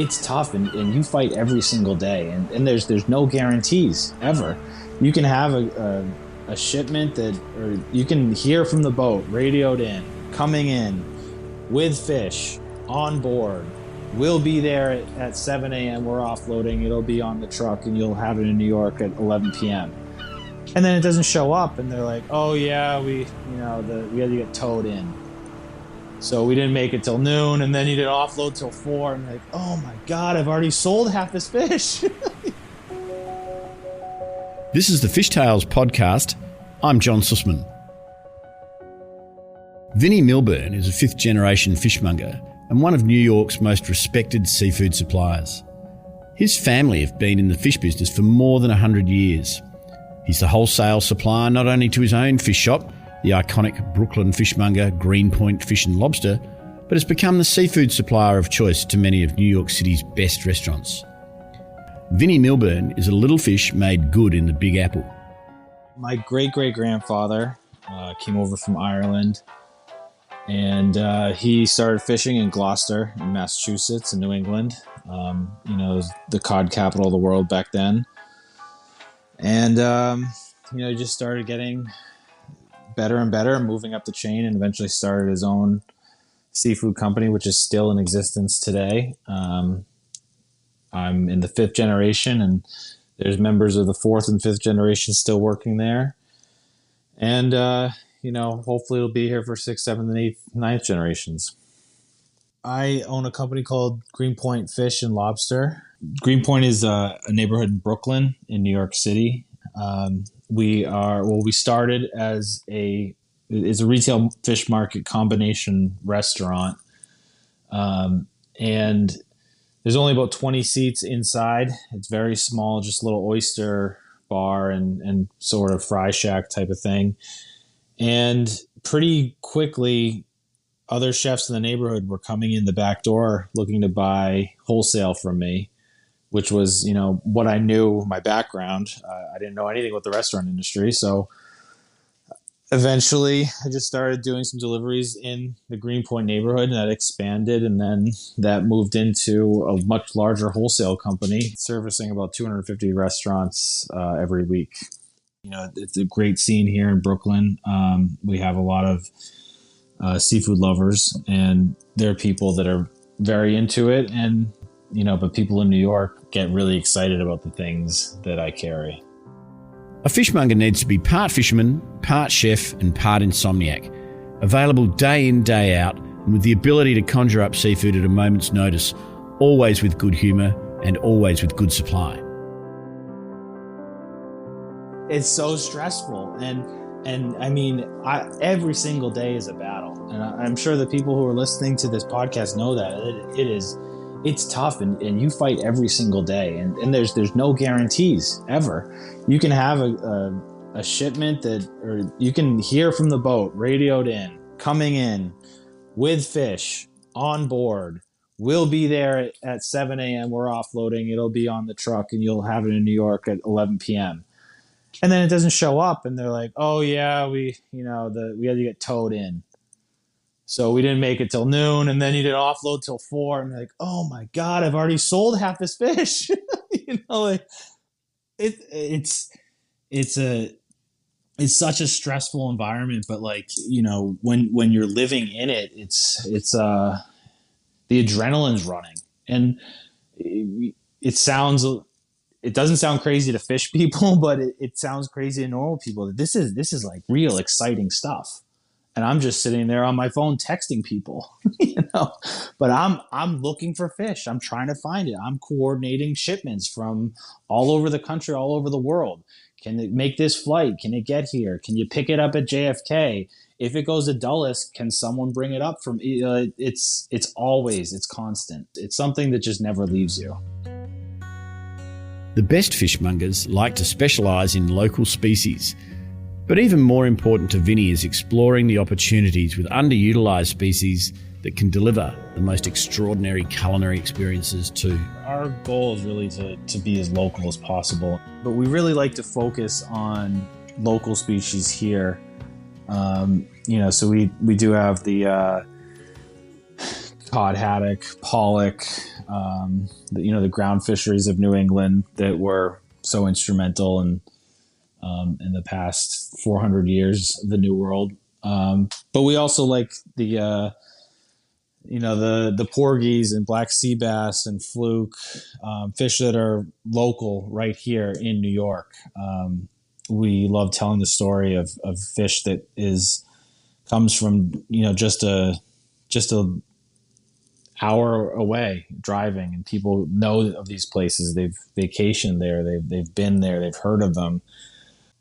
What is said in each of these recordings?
it's tough, and you fight every single day, and there's no guarantees ever. You can have a shipment or you can hear from the boat, radioed in, coming in with fish on board. We'll be there at 7 a.m. We're offloading. It'll be on the truck, and you'll have it in New York at 11 p.m. And then it doesn't show up, and they're like, "Oh yeah, we had to get towed in, so we didn't make it till noon, and then you didn't offload till 4." And like, "Oh my God, I've already sold half this fish." This is the Fish Tales podcast. I'm John Susman. Vinny Milburn is a fifth-generation fishmonger and one of New York's most respected seafood suppliers. His family have been in the fish business for more than 100 years. He's the wholesale supplier not only to his own fish shop, the iconic Brooklyn fishmonger Greenpoint Fish and Lobster, but has become the seafood supplier of choice to many of New York City's best restaurants. Vinny Milburn is a little fish made good in the Big Apple. My great-great-grandfather came over from Ireland, and he started fishing in Gloucester, in Massachusetts, in New England. It was the cod capital of the world back then. And, he just started getting better and better, moving up the chain, and eventually started his own seafood company, which is still in existence today. I'm in the fifth generation, and there's members of the fourth and fifth generation still working there. And, hopefully it'll be here for sixth, seventh, and eighth, ninth generations. I own a company called Greenpoint Fish and Lobster. Greenpoint is a neighborhood in Brooklyn in New York City. We started as a retail fish market combination restaurant. And there's only about 20 seats inside. It's very small, just a little oyster bar and sort of fry shack type of thing. And pretty quickly, other chefs in the neighborhood were coming in the back door looking to buy wholesale from me, which was, what I knew, my background. I didn't know anything about the restaurant industry. So eventually I just started doing some deliveries in the Greenpoint neighborhood, and that expanded. And then that moved into a much larger wholesale company servicing about 250 restaurants every week. It's a great scene here in Brooklyn. We have a lot of seafood lovers, and there are people that are very into it. And, but people in New York get really excited about the things that I carry. A fishmonger needs to be part fisherman, part chef and part insomniac, available day in, day out, and with the ability to conjure up seafood at a moment's notice, always with good humour and always with good supply. It's so stressful, and I mean, every single day is a battle, and I'm sure the people who are listening to this podcast know that it's tough, and you fight every single day, and there's no guarantees ever. You can have a shipment or you can hear from the boat, radioed in, coming in with fish on board. We'll be there at 7 a.m. We're offloading. It'll be on the truck, and you'll have it in New York at 11 p.m. And then it doesn't show up, and they're like, "Oh yeah, we had to get towed in, so we didn't make it till noon, and then you didn't offload till 4." And they're like, "Oh my God, I've already sold half this fish." It's such a stressful environment, but when you're living in it, it's the adrenaline's running, and it doesn't sound crazy to fish people, but it sounds crazy to normal people. This is like real exciting stuff. And I'm just sitting there on my phone texting people, but I'm looking for fish. I'm trying to find it. I'm coordinating shipments from all over the country, all over the world. Can it make this flight? Can it get here? Can you pick it up at JFK? If it goes to Dulles, can someone bring it up from, it's constant. It's something that just never leaves you. The best fishmongers like to specialise in local species. But even more important to Vinny is exploring the opportunities with underutilised species that can deliver the most extraordinary culinary experiences too. Our goal is really to be as local as possible, but we really like to focus on local species here. So we do have the cod haddock, pollock, the ground fisheries of New England that were so instrumental in the past 400 years of the New World. But we also like the porgies and black sea bass and fluke, fish that are local right here in New York. We love telling the story of fish that comes from just a hour away driving, and people know of these places. They've vacationed there. They've been there. They've heard of them.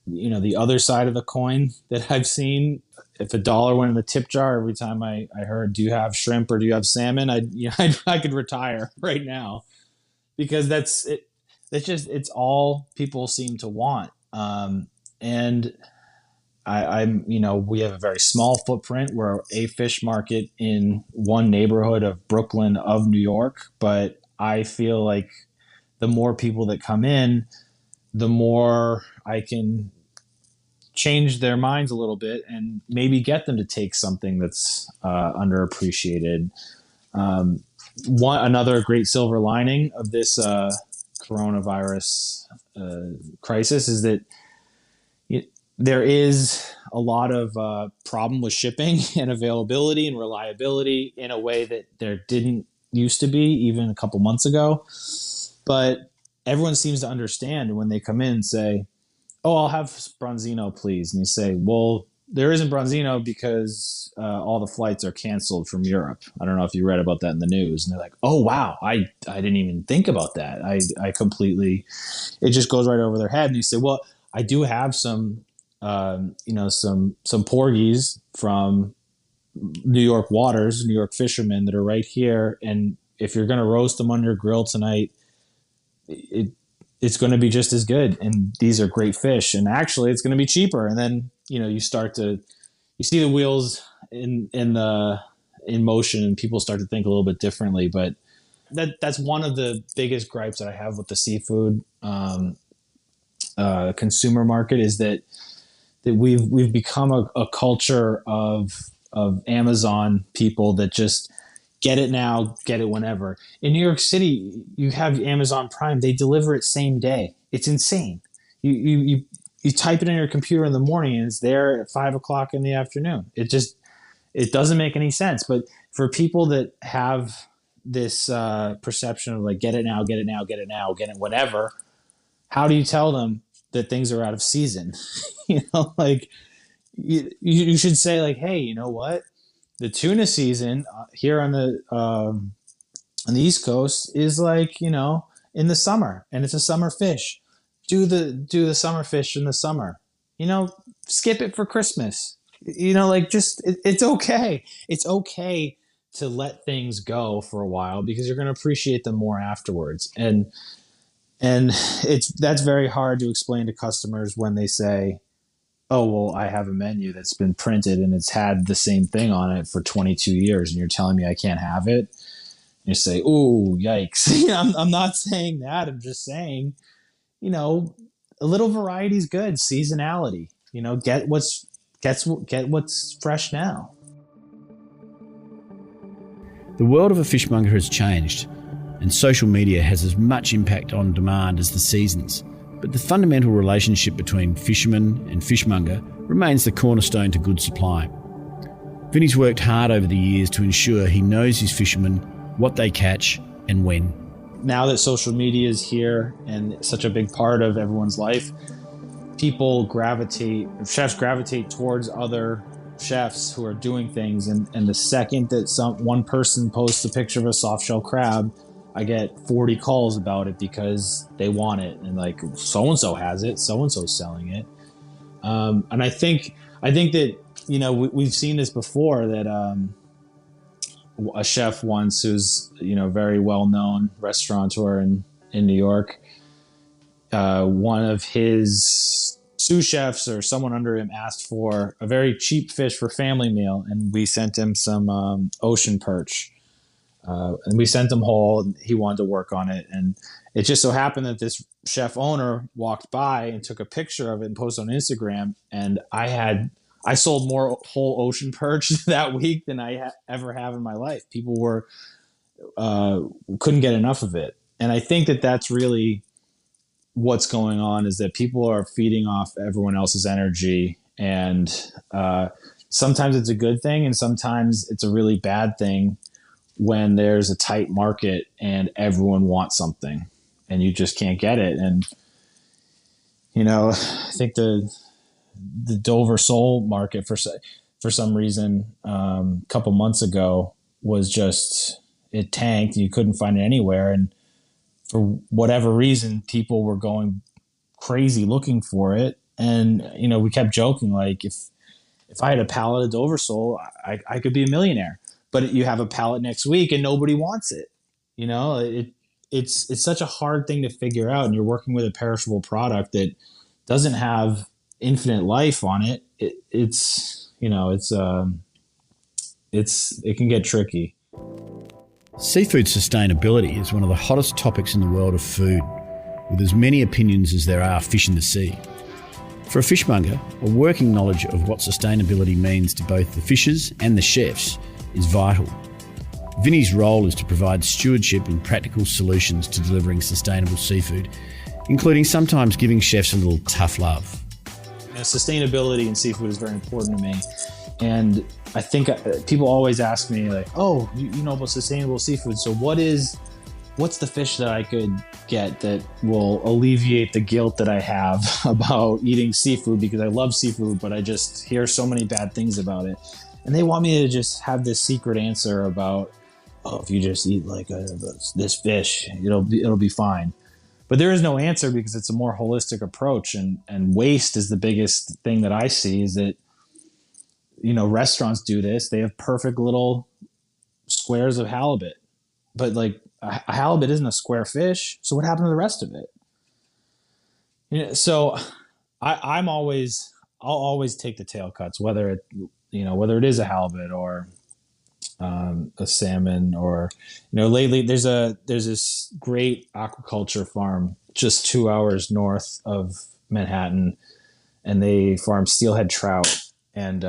The other side of the coin that I've seen, if $1 went in the tip jar every time I heard, do you have shrimp or do you have salmon? I could retire right now, because that's it. It's all people seem to want. And we have a very small footprint. We're a fish market in one neighborhood of Brooklyn, of New York. But I feel like the more people that come in, the more I can change their minds a little bit and maybe get them to take something that's underappreciated. Another great silver lining of this coronavirus crisis is that there is a lot of problem with shipping and availability and reliability in a way that there didn't used to be even a couple months ago. But everyone seems to understand when they come in and say, "Oh, I'll have Bronzino, please." And you say, "Well, there isn't Bronzino because all the flights are canceled from Europe." I don't know if you read about that in the news. And they're like, "Oh, wow, I didn't even think about that." I completely, it just goes right over their head. And you say, "Well, I do have some porgies from New York waters, New York fishermen that are right here. And if you're going to roast them on your grill tonight, it's going to be just as good. And these are great fish. And actually it's going to be cheaper." And then, you see the wheels in motion, and people start to think a little bit differently. But that's one of the biggest gripes that I have with the seafood consumer market, is that we've become a culture of Amazon people that just get it now, get it whenever. In New York City, you have Amazon Prime; they deliver it same day. It's insane. You type it in your computer in the morning, and it's there at 5:00 in the afternoon. It doesn't make any sense. But for people that have this perception of like, get it now, get it now, get it now, get it whenever, how do you tell them that things are out of season? You should say like, "Hey, you know what? The tuna season here on the East Coast is like, in the summer, and it's a summer fish. Do the summer fish in the summer. Skip it for Christmas. It's okay. It's okay to let things go for a while, because you're going to appreciate them more afterwards." And that's very hard to explain to customers when they say, "Oh, well, I have a menu that's been printed and it's had the same thing on it for 22 years, and you're telling me I can't have it?" And you say, "Ooh, yikes." I'm not saying that. I'm just saying, a little variety is good. Seasonality, get what's fresh now. The world of a fishmonger has changed, and social media has as much impact on demand as the seasons. But the fundamental relationship between fisherman and fishmonger remains the cornerstone to good supply. Vinny's worked hard over the years to ensure he knows his fishermen, what they catch and when. Now that social media is here and such a big part of everyone's life, chefs gravitate towards other chefs who are doing things. And the second that one person posts a picture of a soft shell crab, I get 40 calls about it because they want it. And like, so-and-so has it, so-and-so's selling it. And I think that, we've seen this before, that a chef once who's, very well-known restaurateur in New York, one of his sous chefs or someone under him asked for a very cheap fish for family meal. And we sent him some ocean perch. And we sent him whole, and he wanted to work on it. And it just so happened that this chef owner walked by and took a picture of it and posted on Instagram. And I had I sold more whole ocean perch that week than I ever have in my life. People were couldn't get enough of it, and I think that that's really what's going on, is that people are feeding off everyone else's energy, and sometimes it's a good thing, and sometimes it's a really bad thing when there's a tight market and everyone wants something, and you just can't get it. And I think the Dover sole market for some reason a couple months ago was just, it tanked. You couldn't find it anywhere, and for whatever reason, people were going crazy looking for it. And we kept joking, like, if I had a pallet of Dover sole, I could be a millionaire. But you have a pallet next week and nobody wants it. It's such a hard thing to figure out, and you're working with a perishable product that doesn't have infinite life on it. It can get tricky. Seafood sustainability is one of the hottest topics in the world of food, with as many opinions as there are fish in the sea. For a fishmonger, a working knowledge of what sustainability means to both the fishers and the chefs is vital. Vinny's role is to provide stewardship and practical solutions to delivering sustainable seafood, including sometimes giving chefs a little tough love. Sustainability in seafood is very important to me. And I think people always ask me, like, oh, you know about sustainable seafood. So what's the fish that I could get that will alleviate the guilt that I have about eating seafood, because I love seafood, but I just hear so many bad things about it. And they want me to just have this secret answer about, oh, if you just eat like this fish, it'll be fine. But there is no answer, because it's a more holistic approach, and waste is the biggest thing that I see, is that, restaurants do this. They have perfect little squares of halibut, but like a halibut isn't a square fish. So what happened to the rest of it? So I'll always take the tail cuts, whether it is a halibut or a salmon, or lately there's this great aquaculture farm just 2 hours north of Manhattan, and they farm steelhead trout, and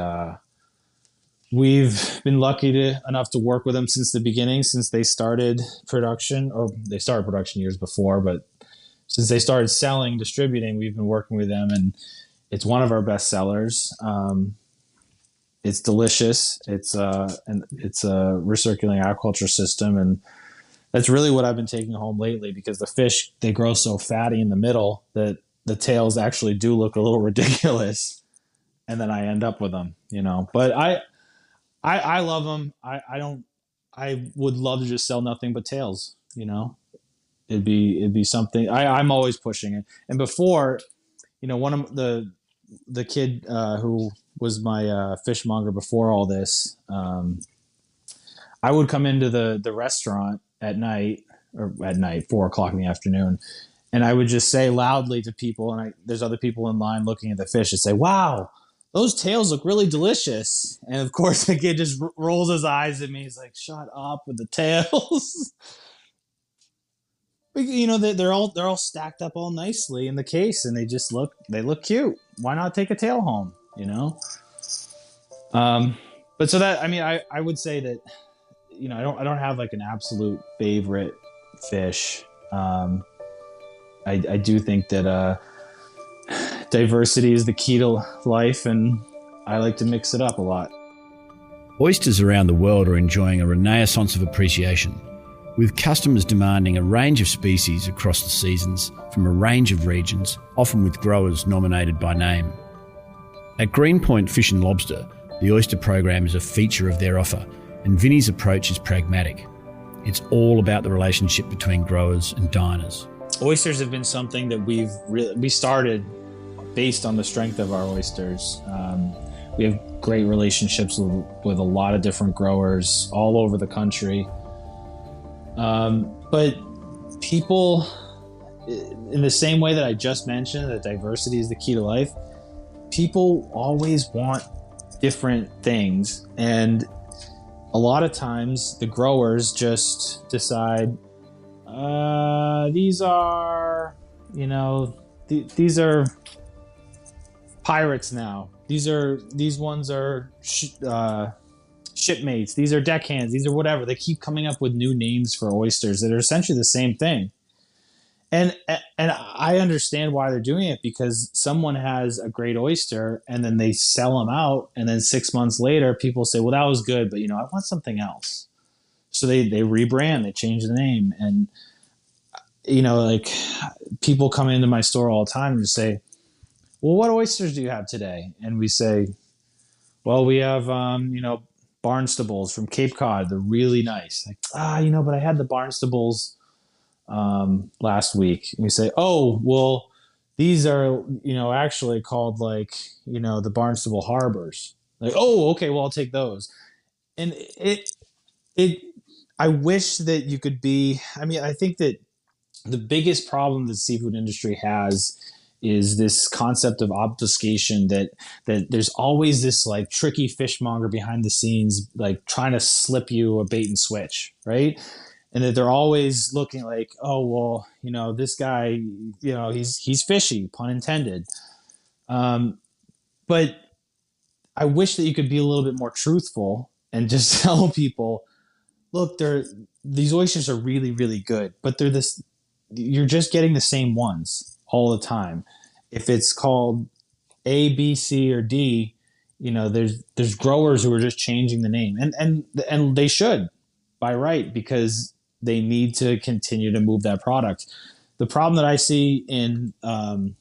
we've been lucky enough to work with them since the beginning, since they started production, or they started production years before, but since they started distributing, we've been working with them, and it's one of our best sellers. It's delicious. It's a recirculating aquaculture system, and that's really what I've been taking home lately, because the fish, they grow so fatty in the middle that the tails actually do look a little ridiculous, and then I end up with them, But I love them. I would love to just sell nothing but tails, It'd be something. I'm always pushing it. And before, one of the kid who was my fishmonger before all this, I would come into the restaurant at night, 4:00 in the afternoon, and I would just say loudly to people, and there's other people in line looking at the fish, and say, "Wow, those tails look really delicious." And of course, the kid just rolls his eyes at me. He's like, "Shut up with the tails." They're all stacked up all nicely in the case, and they look cute. Why not take a tail home? But so that, I would say that, I don't have like an absolute favorite fish. I do think that diversity is the key to life, and I like to mix it up a lot. Oysters around the world are enjoying a renaissance of appreciation, with customers demanding a range of species across the seasons from a range of regions, often with growers nominated by name. At Greenpoint Fish and Lobster, the oyster program is a feature of their offer, and Vinny's approach is pragmatic. It's all about the relationship between growers and diners. Oysters have been something that we started based on the strength of our oysters. We have great relationships with a lot of different growers all over the country. But people, in the same way that I just mentioned, that diversity is the key to life, people always want different things. And a lot of times the growers just decide, these are pirates now. These ones are shipmates. These are deckhands. These are whatever. They keep coming up with new names for oysters that are essentially the same thing. And I understand why they're doing it, because someone has a great oyster and then they sell them out, and then 6 months later people say, well, that was good, but I want something else. So they rebrand, they change the name. And like, people come into my store all the time and say, well, what oysters do you have today? And we say, well, we have Barnstables from Cape Cod. They're really nice. Like, but I had the Barnstables last week. And we say, oh, well, these are, actually called the Barnstable Harbors. Like, oh, okay, well, I'll take those. And I wish that you could be, I think that the biggest problem the seafood industry has is this concept of obfuscation, that there's always this like tricky fishmonger behind the scenes, like trying to slip you a bait and switch, right? And that they're always looking like, oh, well, this guy, he's fishy, pun intended. But I wish that you could be a little bit more truthful and just tell people, look, these oysters are really, really good, but you're just getting the same ones all the time. If it's called A, B, C, or D, there's growers who are just changing the name, and they should, by right, because they need to continue to move that product. The problem that I see in the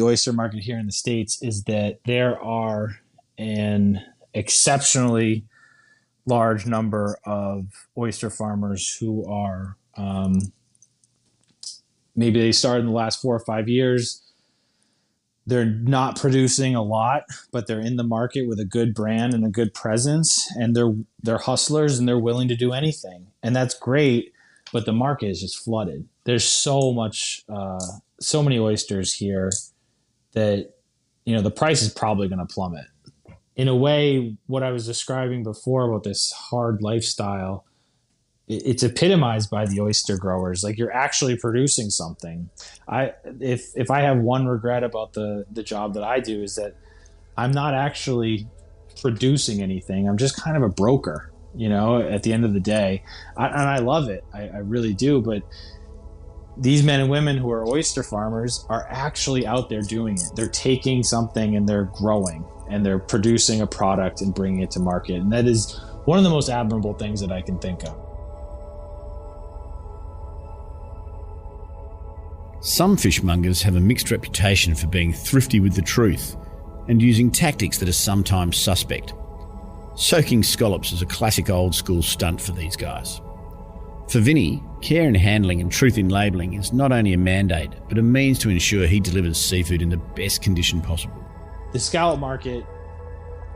oyster market here in the States is that there are an exceptionally large number of oyster farmers who are maybe they started in the last 4 or 5 years. They're not producing a lot, but they're in the market with a good brand and a good presence, and they're hustlers and they're willing to do anything, and that's great. But the market is just flooded. There's so many oysters here that the price is probably going to plummet. In a way, what I was describing before about this hard lifestyle, it's epitomized by the oyster growers. Like, you're actually producing something. If I have one regret about the job that I do, is that I'm not actually producing anything. I'm just kind of a broker, at the end of the day. And I love it. I really do. But these men and women who are oyster farmers are actually out there doing it. They're taking something and they're growing and they're producing a product and bringing it to market. And that is one of the most admirable things that I can think of. Some fishmongers have a mixed reputation for being thrifty with the truth and using tactics that are sometimes suspect. Soaking scallops is a classic old school stunt for these guys. For Vinny, care in handling and truth in labelling is not only a mandate, but a means to ensure he delivers seafood in the best condition possible. The scallop market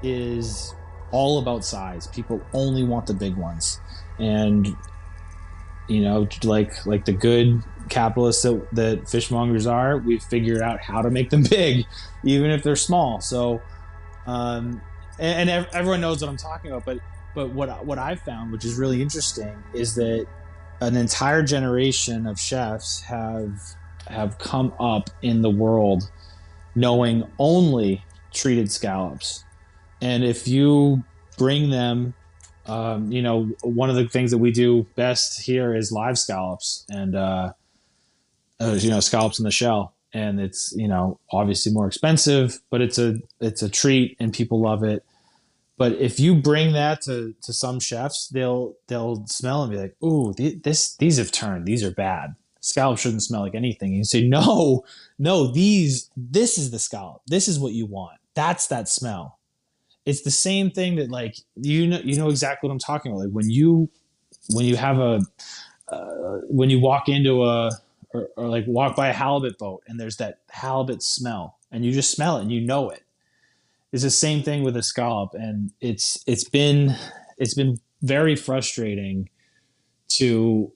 is all about size. People only want the big ones. And, like the good capitalists that fishmongers are, we've figured out how to make them big, even if they're small. So, and everyone knows what I'm talking about. But what I've found, which is really interesting, is that an entire generation of chefs have come up in the world knowing only treated scallops. And if you bring them, one of the things that we do best here is live scallops and, scallops in the shell. And it's, obviously more expensive, but it's a treat and people love it. But if you bring that to some chefs, they'll smell and be like, ooh, these have turned. These are bad. Scallop shouldn't smell like anything. And you say, no, this is the scallop. This is what you want. That's that smell. It's the same thing that, like, you know exactly what I'm talking about. Like when you have when you walk into or like walk by a halibut boat and there's that halibut smell and you just smell it and you know it. It's the same thing with a scallop, and it's been very frustrating to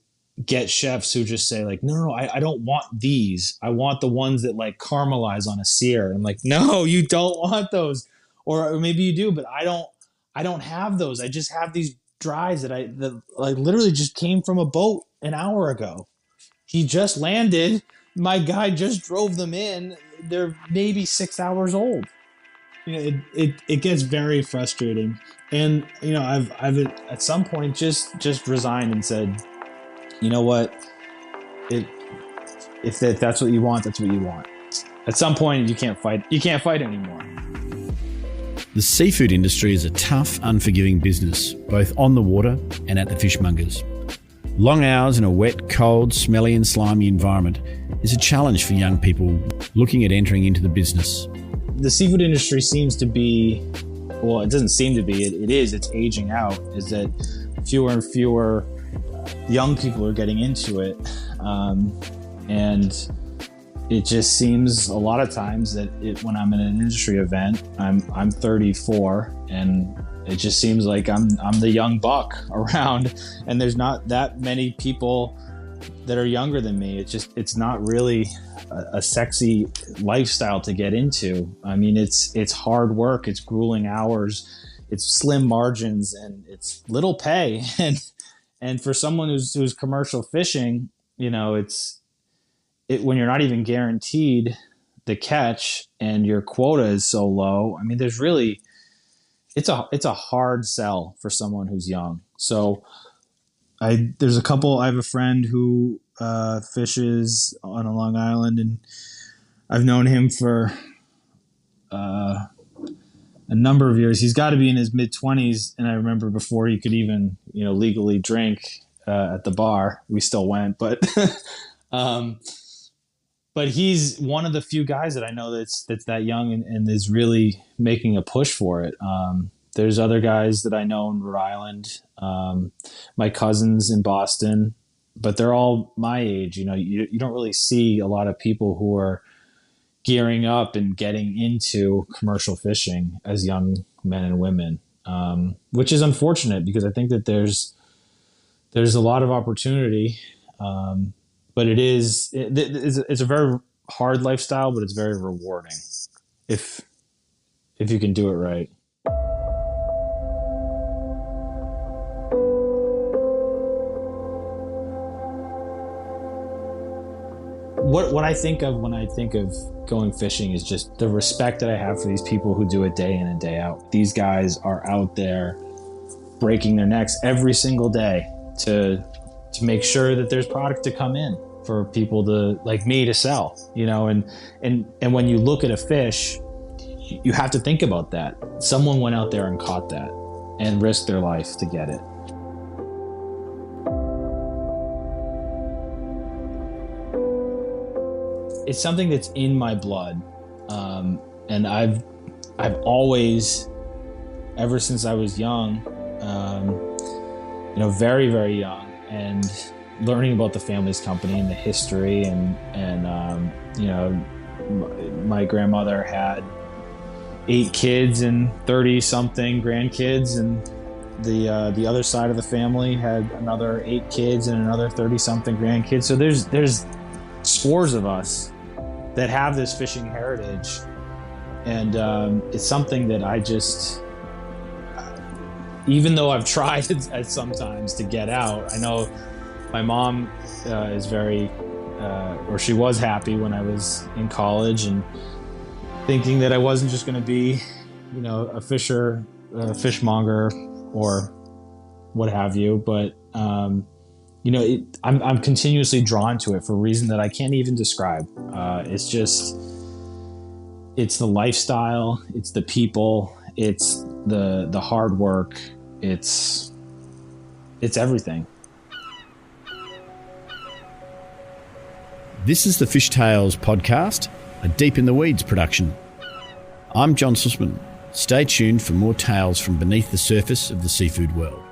get chefs who just say like, no, I don't want these. I want the ones that like caramelize on a sear. I'm like, no, you don't want those, or maybe you do, but I don't have those. I just have these dries that literally just came from a boat an hour ago. He just landed. My guy just drove them in they're maybe 6 hours old. It gets very frustrating. And, I've at some point just resigned and said, you know what, if that's what you want, that's what you want. At some point, you can't fight anymore. The seafood industry is a tough, unforgiving business, both on the water and at the fishmongers. Long hours in a wet, cold, smelly and slimy environment is a challenge for young people looking at entering into the business. The seafood industry seems to be, well, it doesn't seem to be, it's aging out, is that fewer and fewer young people are getting into it. And it just seems a lot of times that when I'm in an industry event, I'm 34, and it just seems like I'm the young buck around, and there's not that many people that are younger than me. It's not really a sexy lifestyle to get into. I mean, it's hard work, it's grueling hours, it's slim margins, and it's little pay. And for someone who's commercial fishing, when you're not even guaranteed the catch and your quota is so low, I mean, it's a hard sell for someone who's young. So I have a friend who fishes on Long Island, and I've known him for a number of years. He's got to be in his mid-20s, and I remember before he could even legally drink at the bar. We still went, but but he's one of the few guys that I know that's that young and is really making a push for it. There's other guys that I know in Rhode Island, my cousins in Boston, but they're all my age. You don't really see a lot of people who are gearing up and getting into commercial fishing as young men and women, which is unfortunate because I think that there's a lot of opportunity, but it's a very hard lifestyle, but it's very rewarding if you can do it right. What I think of when I think of going fishing is just the respect that I have for these people who do it day in and day out. These guys are out there breaking their necks every single day to make sure that there's product to come in for people like me to sell, and when you look at a fish, you have to think about that. Someone went out there and caught that and risked their life to get it. It's something that's in my blood, and I've always, ever since I was young, very, very young, and learning about the family's company and the history, and my grandmother had 8 kids and 30-something grandkids, and the other side of the family had another 8 kids and another 30-something grandkids. So there's scores of us that have this fishing heritage, and it's something that I just, even though I've tried at sometimes to get out, I know my mom is very, or she was happy when I was in college and thinking that I wasn't just going to be, a fishmonger or what have you, but I'm continuously drawn to it for a reason that I can't even describe. It's the lifestyle, it's the people, it's the hard work, it's everything. This is the Fish Tales podcast, a Deep in the Weeds production. I'm John Susman. Stay tuned for more tales from beneath the surface of the seafood world.